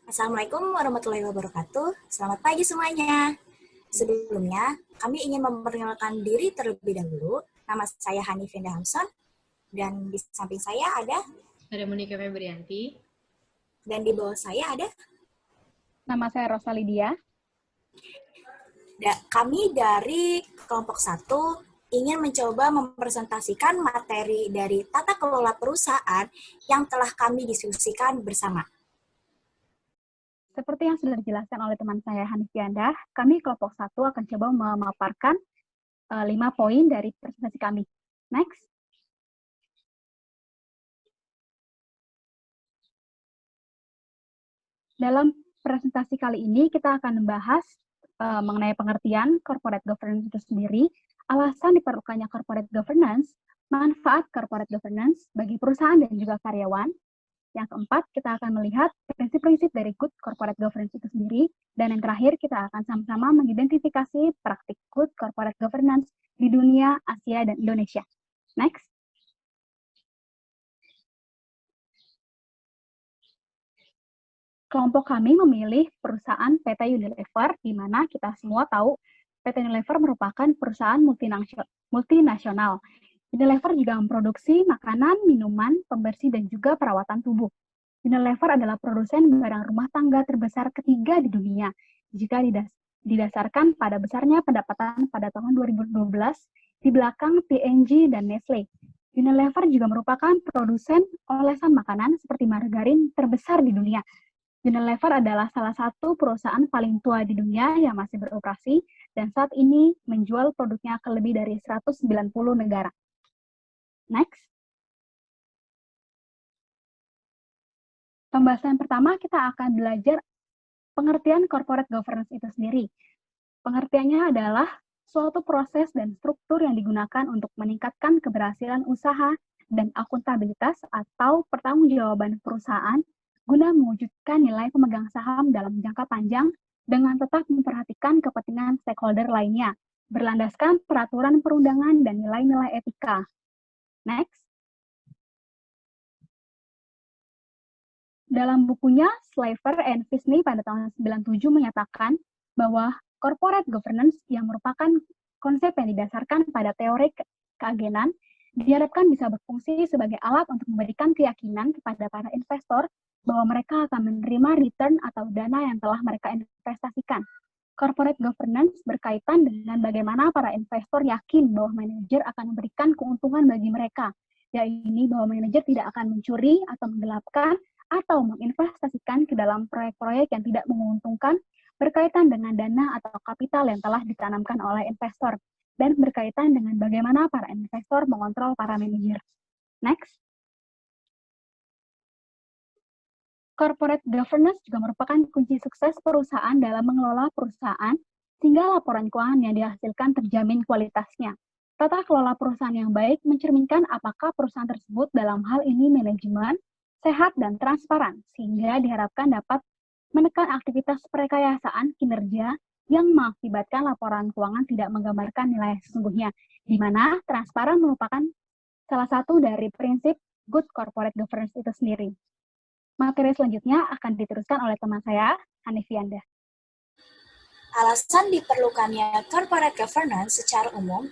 Assalamualaikum warahmatullahi wabarakatuh. Selamat pagi semuanya. Sebelumnya, kami ingin memperkenalkan diri terlebih dahulu. Nama saya Hanif Indah Hamson, dan di samping saya ada Monika Febrianti. Dan di bawah saya ada Nama saya Rosa Lydia. Kami dari kelompok 1 ingin mencoba mempresentasikan materi dari tata kelola perusahaan yang telah kami diskusikan bersama. Seperti yang sudah dijelaskan oleh teman saya Hanif Yandah, kami kelompok 1 akan coba memaparkan 5 poin dari presentasi kami. Next. Dalam presentasi kali ini kita akan membahas mengenai pengertian corporate governance itu sendiri, alasan diperlukannya corporate governance, manfaat corporate governance bagi perusahaan dan juga karyawan. Yang keempat, kita akan melihat prinsip-prinsip dari good corporate governance itu sendiri. Dan yang terakhir, kita akan sama-sama mengidentifikasi praktik good corporate governance di dunia, Asia, dan Indonesia. Next. Kelompok kami memilih perusahaan PT Unilever, di mana kita semua tahu PT Unilever merupakan perusahaan multinasional. Unilever juga memproduksi makanan, minuman, pembersih, dan juga perawatan tubuh. Unilever adalah produsen barang rumah tangga terbesar ketiga di dunia, jika didasarkan pada besarnya pendapatan pada tahun 2012 di belakang P&G dan Nestle. Unilever juga merupakan produsen olesan makanan seperti margarin terbesar di dunia. Unilever adalah salah satu perusahaan paling tua di dunia yang masih beroperasi dan saat ini menjual produknya ke lebih dari 190 negara. Next. Pembahasan pertama kita akan belajar pengertian corporate governance itu sendiri. Pengertiannya adalah suatu proses dan struktur yang digunakan untuk meningkatkan keberhasilan usaha dan akuntabilitas atau pertanggungjawaban perusahaan guna mewujudkan nilai pemegang saham dalam jangka panjang dengan tetap memperhatikan kepentingan stakeholder lainnya, berlandaskan peraturan perundangan dan nilai-nilai etika. Next. Dalam bukunya, Slaver and Fisney pada tahun 97 menyatakan bahwa corporate governance yang merupakan konsep yang didasarkan pada teori keagenan diharapkan bisa berfungsi sebagai alat untuk memberikan keyakinan kepada para investor bahwa mereka akan menerima return atau dana yang telah mereka investasikan. Corporate governance berkaitan dengan bagaimana para investor yakin bahwa manajer akan memberikan keuntungan bagi mereka, yaitu bahwa manajer tidak akan mencuri atau menggelapkan atau menginvestasikan ke dalam proyek-proyek yang tidak menguntungkan berkaitan dengan dana atau kapital yang telah ditanamkan oleh investor dan berkaitan dengan bagaimana para investor mengontrol para manajer. Next. Corporate governance juga merupakan kunci sukses perusahaan dalam mengelola perusahaan sehingga laporan keuangan yang dihasilkan terjamin kualitasnya. Tata kelola perusahaan yang baik mencerminkan apakah perusahaan tersebut dalam hal ini manajemen, sehat, dan transparan, sehingga diharapkan dapat menekan aktivitas perekayasaan kinerja yang mengakibatkan laporan keuangan tidak menggambarkan nilai sesungguhnya, di mana transparan merupakan salah satu dari prinsip good corporate governance itu sendiri. Materi selanjutnya akan diteruskan oleh teman saya, Hanif Yandah. Alasan diperlukannya corporate governance secara umum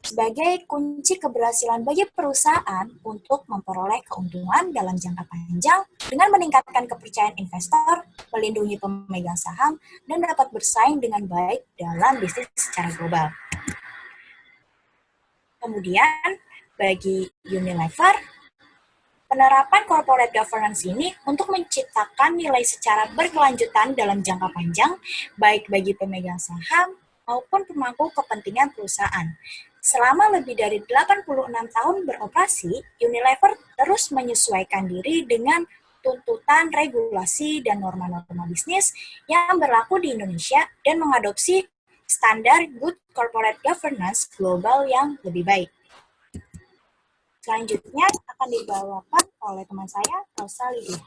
sebagai kunci keberhasilan bagi perusahaan untuk memperoleh keuntungan dalam jangka panjang dengan meningkatkan kepercayaan investor, melindungi pemegang saham, dan dapat bersaing dengan baik dalam bisnis secara global. Kemudian, bagi Unilever, penerapan corporate governance ini untuk menciptakan nilai secara berkelanjutan dalam jangka panjang, baik bagi pemegang saham maupun pemangku kepentingan perusahaan. Selama lebih dari 86 tahun beroperasi, Unilever terus menyesuaikan diri dengan tuntutan regulasi dan norma-norma bisnis yang berlaku di Indonesia dan mengadopsi standar good corporate governance global yang lebih baik. Selanjutnya akan dibawakan oleh teman saya, Rosa Lydia.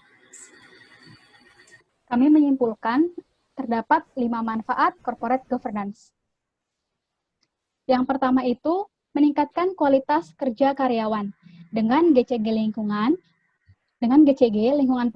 Kami menyimpulkan terdapat 5 manfaat corporate governance. Yang pertama itu meningkatkan kualitas kerja karyawan dengan GCG lingkungan Dengan GCG, lingkungan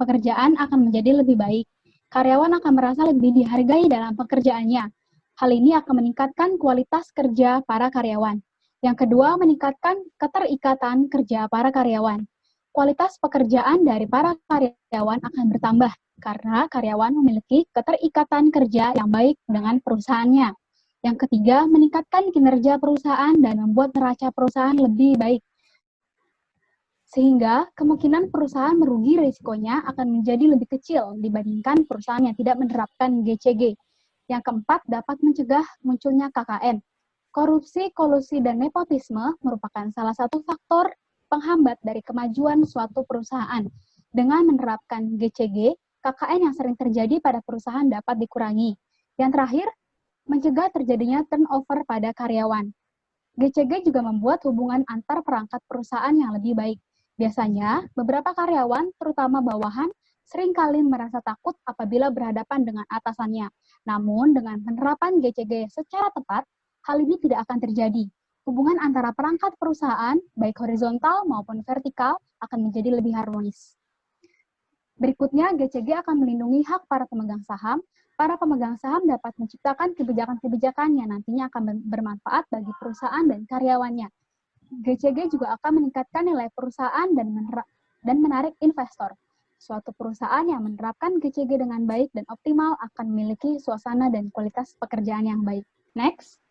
pekerjaan akan menjadi lebih baik. Karyawan akan merasa lebih dihargai dalam pekerjaannya. Hal ini akan meningkatkan kualitas kerja para karyawan. Yang kedua, meningkatkan keterikatan kerja para karyawan. Kualitas pekerjaan dari para karyawan akan bertambah karena karyawan memiliki keterikatan kerja yang baik dengan perusahaannya. Yang ketiga, meningkatkan kinerja perusahaan dan membuat neraca perusahaan lebih baik. Sehingga kemungkinan perusahaan merugi risikonya akan menjadi lebih kecil dibandingkan perusahaan yang tidak menerapkan GCG. Yang keempat, dapat mencegah munculnya KKN. Korupsi, kolusi, dan nepotisme merupakan salah satu faktor penghambat dari kemajuan suatu perusahaan. Dengan menerapkan GCG, KKN yang sering terjadi pada perusahaan dapat dikurangi. Yang terakhir, mencegah terjadinya turnover pada karyawan. GCG juga membuat hubungan antar perangkat perusahaan yang lebih baik. Biasanya, beberapa karyawan, terutama bawahan, seringkali merasa takut apabila berhadapan dengan atasannya. Namun, dengan penerapan GCG secara tepat, hal ini tidak akan terjadi. Hubungan antara perangkat perusahaan, baik horizontal maupun vertikal, akan menjadi lebih harmonis. Berikutnya, GCG akan melindungi hak para pemegang saham. Para pemegang saham dapat menciptakan kebijakan-kebijakan yang nantinya akan bermanfaat bagi perusahaan dan karyawannya. GCG juga akan meningkatkan nilai perusahaan dan menarik investor. Suatu perusahaan yang menerapkan GCG dengan baik dan optimal akan memiliki suasana dan kualitas pekerjaan yang baik. Next.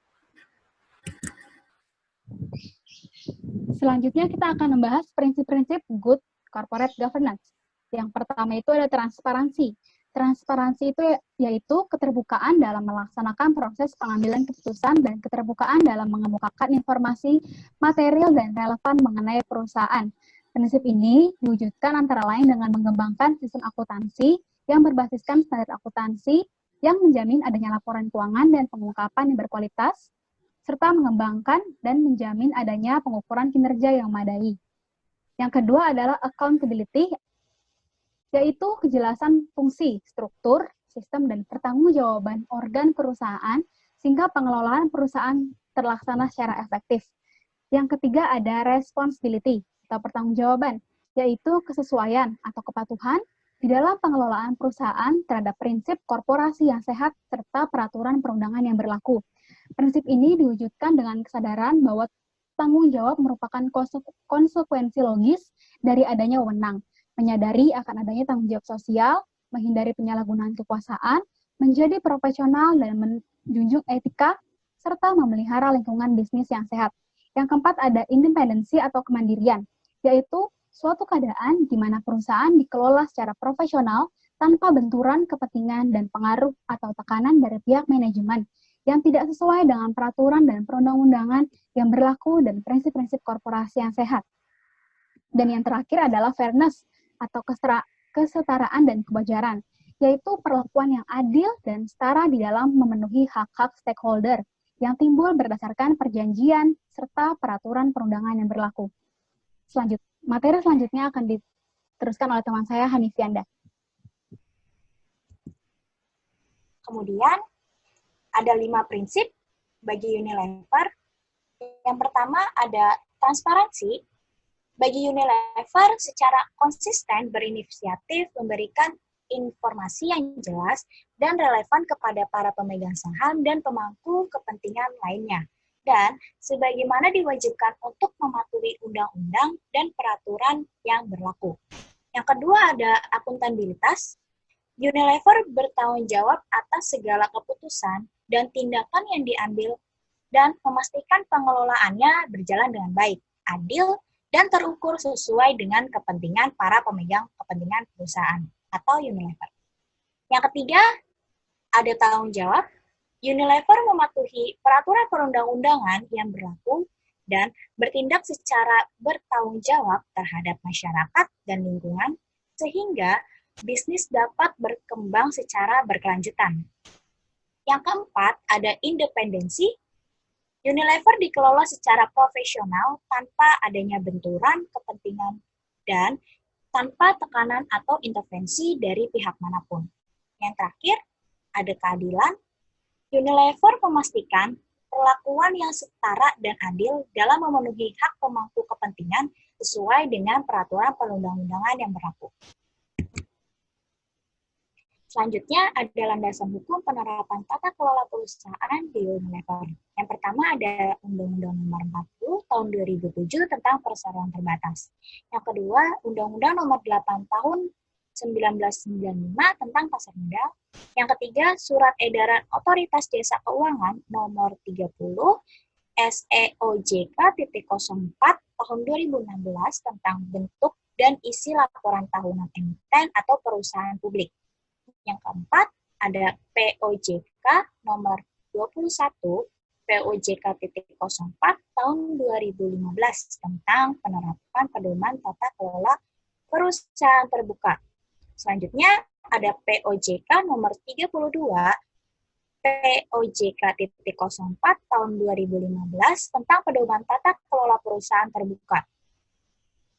Selanjutnya kita akan membahas prinsip-prinsip good corporate governance. Yang pertama itu ada transparansi. Transparansi itu yaitu keterbukaan dalam melaksanakan proses pengambilan keputusan dan keterbukaan dalam mengemukakan informasi material dan relevan mengenai perusahaan. Prinsip ini diwujudkan antara lain dengan mengembangkan sistem akuntansi yang berbasiskan standar akuntansi yang menjamin adanya laporan keuangan dan pengungkapan yang berkualitas, serta mengembangkan dan menjamin adanya pengukuran kinerja yang memadai. Yang kedua adalah accountability, yaitu kejelasan fungsi, struktur, sistem, dan pertanggungjawaban organ perusahaan sehingga pengelolaan perusahaan terlaksana secara efektif. Yang ketiga ada responsibility atau pertanggungjawaban, yaitu kesesuaian atau kepatuhan di dalam pengelolaan perusahaan terhadap prinsip korporasi yang sehat serta peraturan perundangan yang berlaku. Prinsip ini diwujudkan dengan kesadaran bahwa tanggung jawab merupakan konsekuensi logis dari adanya wewenang, menyadari akan adanya tanggung jawab sosial, menghindari penyalahgunaan kekuasaan, menjadi profesional dan menjunjung etika, serta memelihara lingkungan bisnis yang sehat. Yang keempat ada independensi atau kemandirian, yaitu suatu keadaan di mana perusahaan dikelola secara profesional tanpa benturan kepentingan dan pengaruh atau tekanan dari pihak manajemen yang tidak sesuai dengan peraturan dan perundang-undangan yang berlaku dan prinsip-prinsip korporasi yang sehat. Dan yang terakhir adalah fairness atau kesetaraan dan kewajaran, yaitu perlakuan yang adil dan setara di dalam memenuhi hak-hak stakeholder yang timbul berdasarkan perjanjian serta peraturan perundangan yang berlaku. Materi selanjutnya akan diteruskan oleh teman saya, Hanifianda. Kemudian, ada 5 prinsip bagi Unilever. Yang pertama ada transparansi. Bagi Unilever, secara konsisten berinisiatif memberikan informasi yang jelas dan relevan kepada para pemegang saham dan pemangku kepentingan lainnya. Dan sebagaimana diwajibkan untuk mematuhi undang-undang dan peraturan yang berlaku. Yang kedua ada akuntabilitas. Unilever bertanggung jawab atas segala keputusan dan tindakan yang diambil dan memastikan pengelolaannya berjalan dengan baik, adil, dan terukur sesuai dengan kepentingan para pemegang kepentingan perusahaan atau Unilever. Yang ketiga, ada tanggung jawab. Unilever mematuhi peraturan perundang-undangan yang berlaku dan bertindak secara bertanggung jawab terhadap masyarakat dan lingkungan sehingga bisnis dapat berkembang secara berkelanjutan. Yang keempat, ada independensi. Unilever dikelola secara profesional tanpa adanya benturan kepentingan dan tanpa tekanan atau intervensi dari pihak manapun. Yang terakhir, ada keadilan. Unilever memastikan perlakuan yang setara dan adil dalam memenuhi hak pemangku kepentingan sesuai dengan peraturan perundang-undangan yang berlaku. Selanjutnya ada landasan hukum penerapan tata kelola perusahaan di Unilever. Yang pertama ada Undang-Undang Nomor 40 Tahun 2007 tentang perseroan terbatas. Yang kedua, Undang-Undang Nomor 8 Tahun 1995 tentang pasar modal. Yang ketiga, Surat Edaran Otoritas Jasa Keuangan Nomor 30 SEOJK.04 Tahun 2016 tentang bentuk dan isi laporan tahunan emiten atau perusahaan publik. Yang keempat, ada POJK nomor 21 POJK.04 tahun 2015 tentang penerapan pedoman tata kelola perusahaan terbuka. Selanjutnya, ada POJK nomor 32 POJK.04 tahun 2015 tentang pedoman tata kelola perusahaan terbuka.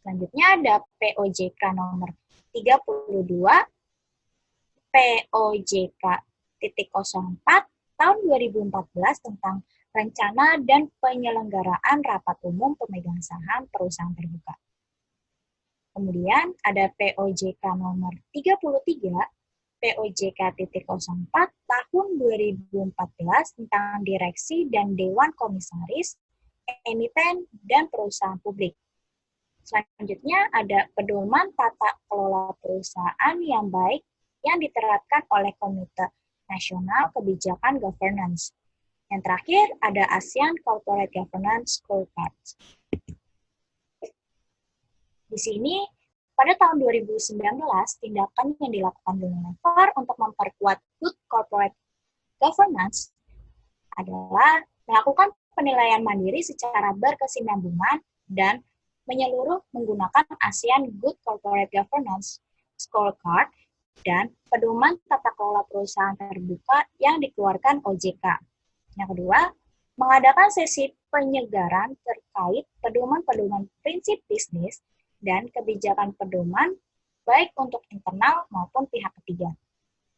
Selanjutnya ada POJK nomor 32 POJK.04 tahun 2014 tentang rencana dan penyelenggaraan rapat umum pemegang saham perusahaan terbuka. Kemudian ada POJK nomor 33 POJK.04 tahun 2014 tentang direksi dan dewan komisaris, emiten, dan perusahaan publik. Selanjutnya ada pedoman tata kelola perusahaan yang baik yang diterapkan oleh Komite Nasional Kebijakan Governance. Yang terakhir ada ASEAN Corporate Governance Scorecard. Di sini, pada tahun 2019, tindakan yang dilakukan Unilever untuk memperkuat good corporate governance adalah melakukan penilaian mandiri secara berkesinambungan dan menyeluruh menggunakan ASEAN Good Corporate Governance Scorecard dan pedoman tata kelola perusahaan terbuka yang dikeluarkan OJK. Yang kedua, mengadakan sesi penyegaran terkait pedoman-pedoman prinsip bisnis dan kebijakan pedoman baik untuk internal maupun pihak ketiga.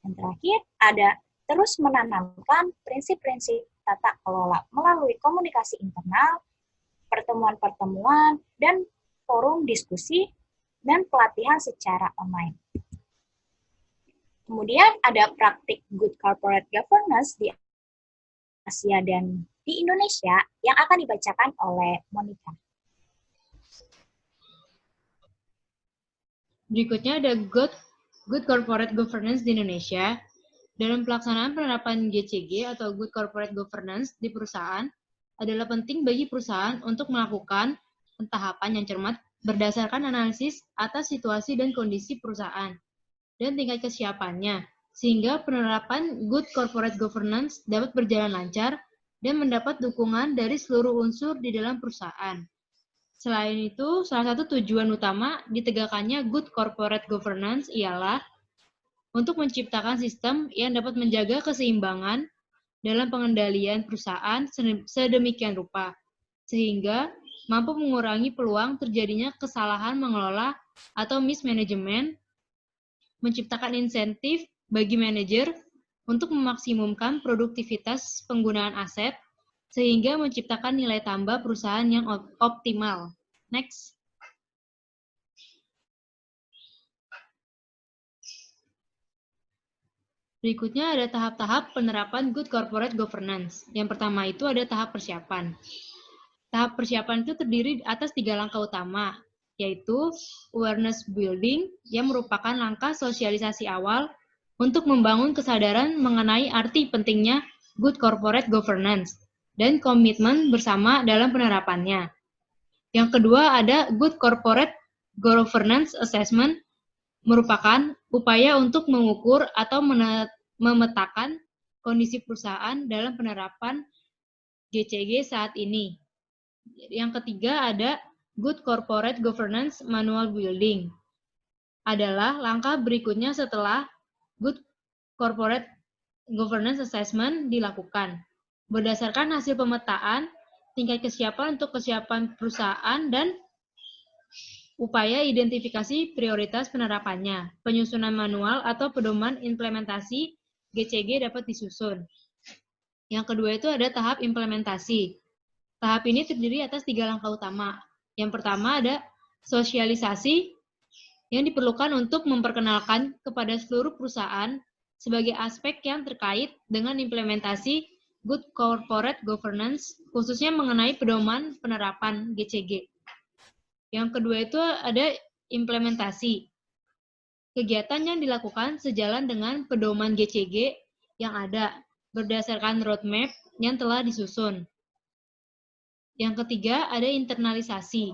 Yang terakhir, ada terus menanamkan prinsip-prinsip tata kelola melalui komunikasi internal, pertemuan-pertemuan, dan forum diskusi, dan pelatihan secara online. Kemudian ada praktik good corporate governance di Asia dan di Indonesia yang akan dibacakan oleh Monica. Berikutnya ada good corporate governance di Indonesia. Dalam pelaksanaan penerapan GCG atau good corporate governance di perusahaan, adalah penting bagi perusahaan untuk melakukan tahapan yang cermat berdasarkan analisis atas situasi dan kondisi perusahaan dan tingkat kesiapannya, sehingga penerapan good corporate governance dapat berjalan lancar dan mendapat dukungan dari seluruh unsur di dalam perusahaan. Selain itu, salah satu tujuan utama ditegakkannya good corporate governance ialah untuk menciptakan sistem yang dapat menjaga keseimbangan dalam pengendalian perusahaan sedemikian rupa, sehingga mampu mengurangi peluang terjadinya kesalahan mengelola atau mismanagement, menciptakan insentif bagi manajer untuk memaksimumkan produktivitas penggunaan aset, sehingga menciptakan nilai tambah perusahaan yang optimal. Next. Berikutnya ada tahap-tahap penerapan good corporate governance. Yang pertama itu ada tahap persiapan. Tahap persiapan itu terdiri atas 3 langkah utama, yaitu awareness building yang merupakan langkah sosialisasi awal untuk membangun kesadaran mengenai arti pentingnya good corporate governance dan komitmen bersama dalam penerapannya. Yang kedua ada good corporate governance assessment, merupakan upaya untuk mengukur atau memetakan kondisi perusahaan dalam penerapan GCG saat ini. Yang ketiga ada good corporate governance manual building. Adalah langkah berikutnya setelah good corporate governance assessment dilakukan. Berdasarkan hasil pemetaan, tingkat kesiapan untuk kesiapan perusahaan dan upaya identifikasi prioritas penerapannya. Penyusunan manual atau pedoman implementasi GCG dapat disusun. Yang kedua itu ada tahap implementasi. Tahap ini terdiri atas 3 langkah utama. Yang pertama ada sosialisasi yang diperlukan untuk memperkenalkan kepada seluruh perusahaan sebagai aspek yang terkait dengan implementasi Good Corporate Governance, khususnya mengenai pedoman penerapan GCG. Yang kedua itu ada implementasi. Kegiatan yang dilakukan sejalan dengan pedoman GCG yang ada berdasarkan roadmap yang telah disusun. Yang ketiga ada internalisasi.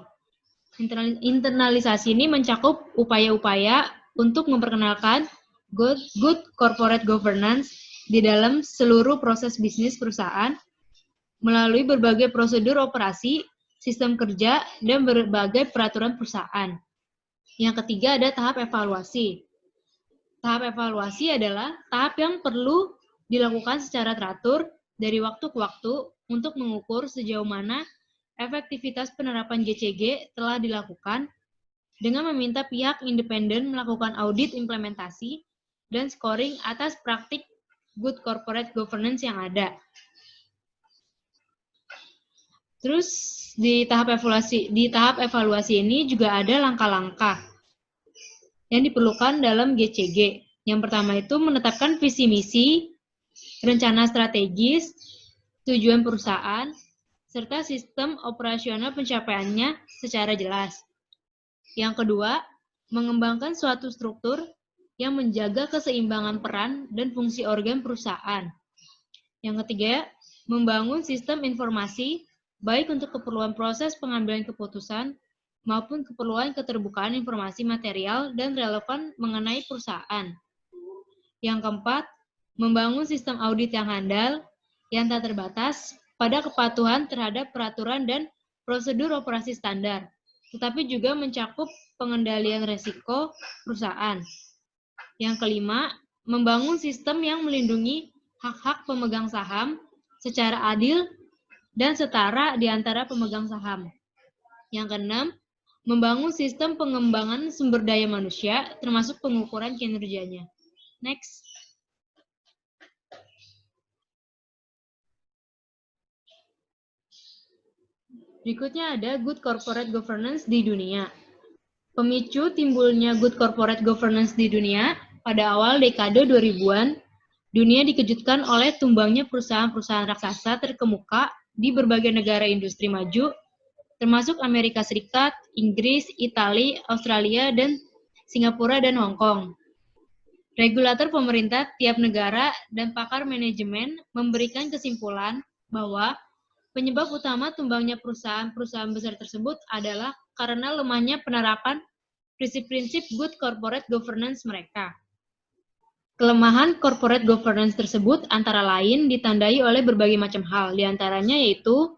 Internalisasi ini mencakup upaya-upaya untuk memperkenalkan good corporate governance di dalam seluruh proses bisnis perusahaan melalui berbagai prosedur operasi, sistem kerja, dan berbagai peraturan perusahaan. Yang ketiga ada tahap evaluasi. Tahap evaluasi adalah tahap yang perlu dilakukan secara teratur dari waktu ke waktu untuk mengukur sejauh mana efektivitas penerapan GCG telah dilakukan dengan meminta pihak independen melakukan audit implementasi dan scoring atas praktik good corporate governance yang ada. Terus di tahap evaluasi ini juga ada langkah-langkah yang diperlukan dalam GCG. Yang pertama itu menetapkan visi misi, rencana strategis, tujuan perusahaan, serta sistem operasional pencapaiannya secara jelas. Yang kedua, mengembangkan suatu struktur yang menjaga keseimbangan peran dan fungsi organ perusahaan. Yang ketiga, membangun sistem informasi baik untuk keperluan proses pengambilan keputusan maupun keperluan keterbukaan informasi material dan relevan mengenai perusahaan. Yang keempat, membangun sistem audit yang handal, yang tak terbatas, pada kepatuhan terhadap peraturan dan prosedur operasi standar, tetapi juga mencakup pengendalian risiko perusahaan. Yang kelima, membangun sistem yang melindungi hak-hak pemegang saham secara adil dan setara di antara pemegang saham. Yang keenam, membangun sistem pengembangan sumber daya manusia, termasuk pengukuran kinerjanya. Next. Berikutnya ada good corporate governance di dunia. Pemicu timbulnya good corporate governance di dunia pada awal dekade 2000-an, dunia dikejutkan oleh tumbangnya perusahaan-perusahaan raksasa terkemuka di berbagai negara industri maju, termasuk Amerika Serikat, Inggris, Italia, Australia, dan Singapura dan Hong Kong. Regulator pemerintah tiap negara dan pakar manajemen memberikan kesimpulan bahwa penyebab utama tumbangnya perusahaan-perusahaan besar tersebut adalah karena lemahnya penerapan prinsip-prinsip good corporate governance mereka. Kelemahan corporate governance tersebut antara lain ditandai oleh berbagai macam hal, diantaranya yaitu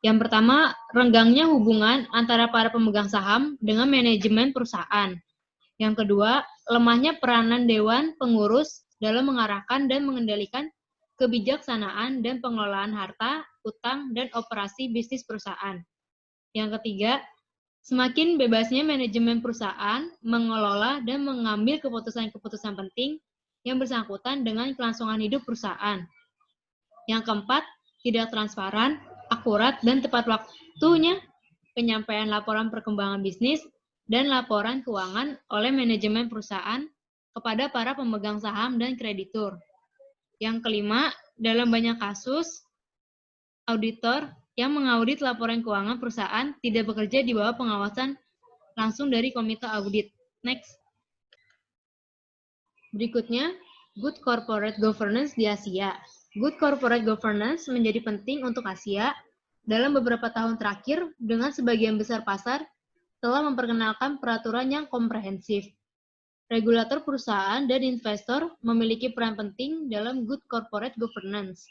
yang pertama, renggangnya hubungan antara para pemegang saham dengan manajemen perusahaan. Yang kedua, lemahnya peranan dewan pengurus dalam mengarahkan dan mengendalikan kebijaksanaan dan pengelolaan harta, utang, dan operasi bisnis perusahaan. Yang ketiga, semakin bebasnya manajemen perusahaan mengelola dan mengambil keputusan-keputusan penting yang bersangkutan dengan kelangsungan hidup perusahaan. Yang keempat, tidak transparan, akurat, dan tepat waktunya penyampaian laporan perkembangan bisnis dan laporan keuangan oleh manajemen perusahaan kepada para pemegang saham dan kreditur. Yang kelima, dalam banyak kasus, auditor yang mengaudit laporan keuangan perusahaan tidak bekerja di bawah pengawasan langsung dari komite audit. Next. Berikutnya, good corporate governance di Asia. Good corporate governance menjadi penting untuk Asia dalam beberapa tahun terakhir dengan sebagian besar pasar telah memperkenalkan peraturan yang komprehensif. Regulator perusahaan dan investor memiliki peran penting dalam good corporate governance.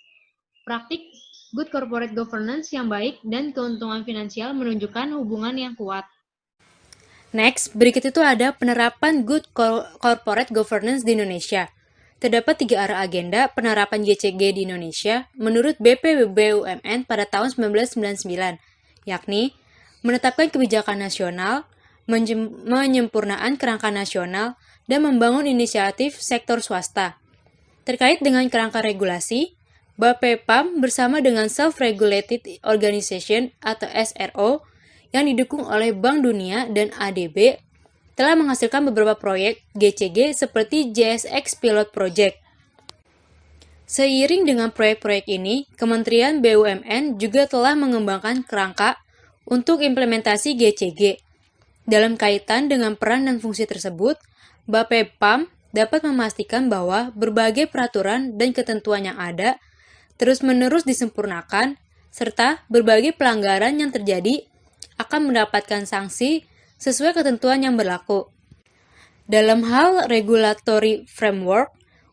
Praktik good corporate governance yang baik dan keuntungan finansial menunjukkan hubungan yang kuat. Next, berikut itu ada penerapan good corporate governance di Indonesia. Terdapat 3 arah agenda penerapan GCG di Indonesia menurut BPBUMN pada tahun 1999, yakni menetapkan kebijakan nasional, menyempurnaan kerangka nasional, dan membangun inisiatif sektor swasta. Terkait dengan kerangka regulasi, BAPEPAM bersama dengan Self-Regulated Organization atau SRO yang didukung oleh Bank Dunia dan ADB telah menghasilkan beberapa proyek GCG seperti JSX Pilot Project. Seiring dengan proyek-proyek ini, Kementerian BUMN juga telah mengembangkan kerangka untuk implementasi GCG. Dalam kaitan dengan peran dan fungsi tersebut, Bapepam dapat memastikan bahwa berbagai peraturan dan ketentuan yang ada terus-menerus disempurnakan, serta berbagai pelanggaran yang terjadi akan mendapatkan sanksi sesuai ketentuan yang berlaku. Dalam hal regulatory framework,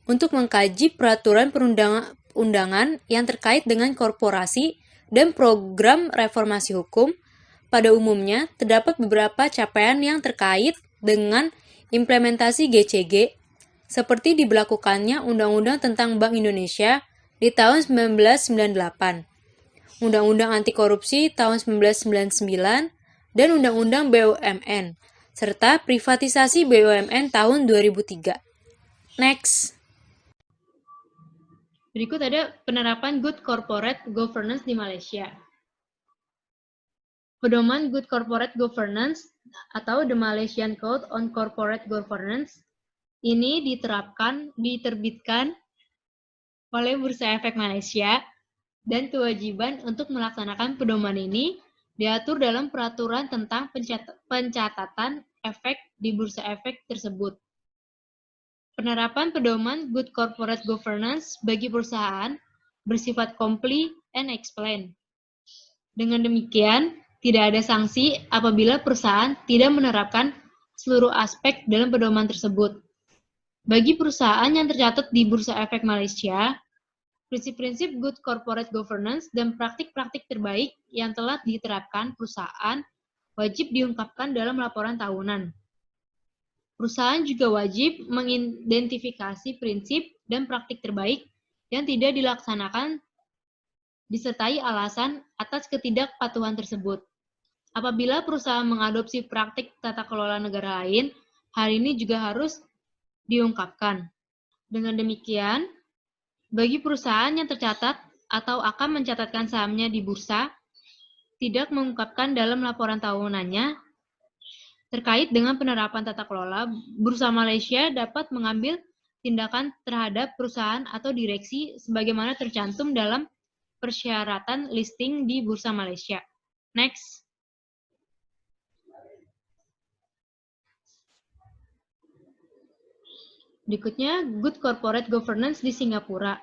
untuk mengkaji peraturan perundang-undangan yang terkait dengan korporasi dan program reformasi hukum, pada umumnya terdapat beberapa capaian yang terkait dengan implementasi GCG, seperti diberlakukannya Undang-Undang tentang Bank Indonesia di tahun 1998, Undang-Undang Anti Korupsi tahun 1999, dan Undang-Undang BUMN, serta privatisasi BUMN tahun 2003. Next. Berikut ada penerapan Good Corporate Governance di Malaysia. Pedoman Good Corporate Governance atau The Malaysian Code on Corporate Governance ini diterbitkan oleh Bursa Efek Malaysia, dan kewajiban untuk melaksanakan pedoman ini diatur dalam peraturan tentang pencatatan efek di Bursa Efek tersebut. Penerapan pedoman Good Corporate Governance bagi perusahaan bersifat comply and explain. Dengan demikian, tidak ada sanksi apabila perusahaan tidak menerapkan seluruh aspek dalam pedoman tersebut. Bagi perusahaan yang tercatat di Bursa Efek Malaysia, prinsip-prinsip Good Corporate Governance dan praktik-praktik terbaik yang telah diterapkan perusahaan wajib diungkapkan dalam laporan tahunan. Perusahaan juga wajib mengidentifikasi prinsip dan praktik terbaik yang tidak dilaksanakan disertai alasan atas ketidakpatuhan tersebut. Apabila perusahaan mengadopsi praktik tata kelola negara lain, hal ini juga harus diungkapkan. Dengan demikian, bagi perusahaan yang tercatat atau akan mencatatkan sahamnya di bursa, tidak mengungkapkan dalam laporan tahunannya terkait dengan penerapan tata kelola, Bursa Malaysia dapat mengambil tindakan terhadap perusahaan atau direksi sebagaimana tercantum dalam persyaratan listing di Bursa Malaysia. Next. Berikutnya, Good Corporate Governance di Singapura.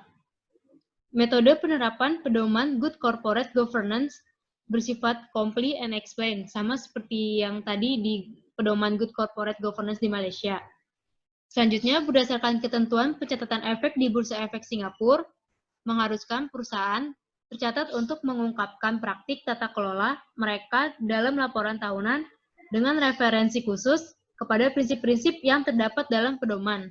Metode penerapan pedoman Good Corporate Governance bersifat comply and explain, sama seperti yang tadi di pedoman Good Corporate Governance di Malaysia. Selanjutnya, berdasarkan ketentuan pencatatan efek di Bursa Efek Singapura, mengharuskan perusahaan tercatat untuk mengungkapkan praktik tata kelola mereka dalam laporan tahunan dengan referensi khusus kepada prinsip-prinsip yang terdapat dalam pedoman.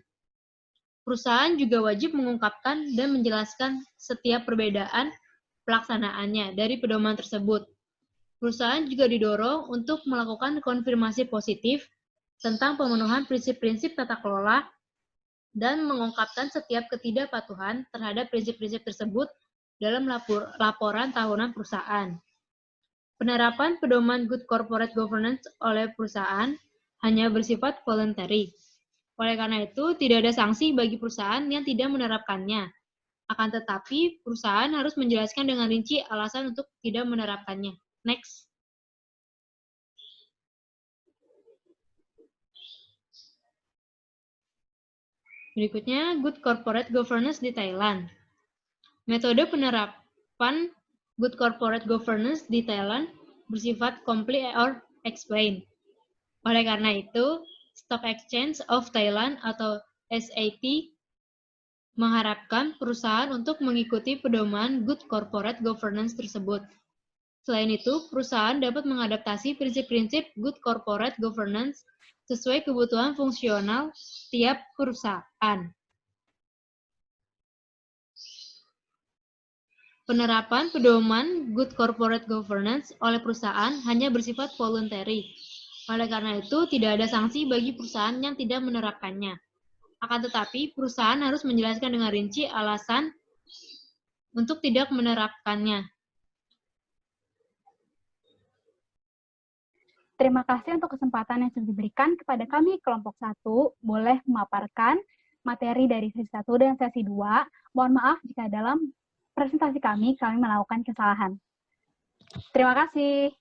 Perusahaan juga wajib mengungkapkan dan menjelaskan setiap perbedaan pelaksanaannya dari pedoman tersebut. Perusahaan juga didorong untuk melakukan konfirmasi positif tentang pemenuhan prinsip-prinsip tata kelola dan mengungkapkan setiap ketidakpatuhan terhadap prinsip-prinsip tersebut dalam laporan tahunan perusahaan. Penerapan pedoman Good Corporate Governance oleh perusahaan hanya bersifat voluntary. Oleh karena itu, tidak ada sanksi bagi perusahaan yang tidak menerapkannya. Akan tetapi, perusahaan harus menjelaskan dengan rinci alasan untuk tidak menerapkannya. Next. Berikutnya, Good Corporate Governance di Thailand. Metode penerapan Good Corporate Governance di Thailand bersifat comply or explain. Oleh karena itu, Stock Exchange of Thailand atau SAT mengharapkan perusahaan untuk mengikuti pedoman Good Corporate Governance tersebut. Selain itu, perusahaan dapat mengadaptasi prinsip-prinsip Good Corporate Governance sesuai kebutuhan fungsional tiap perusahaan. Penerapan pedoman Good Corporate Governance oleh perusahaan hanya bersifat voluntary. Oleh karena itu, tidak ada sanksi bagi perusahaan yang tidak menerapkannya. Akan tetapi, perusahaan harus menjelaskan dengan rinci alasan untuk tidak menerapkannya. Terima kasih untuk kesempatan yang sudah diberikan kepada kami kelompok 1, boleh memaparkan materi dari sesi 1 dan sesi 2. Mohon maaf jika dalam presentasi kami melakukan kesalahan. Terima kasih.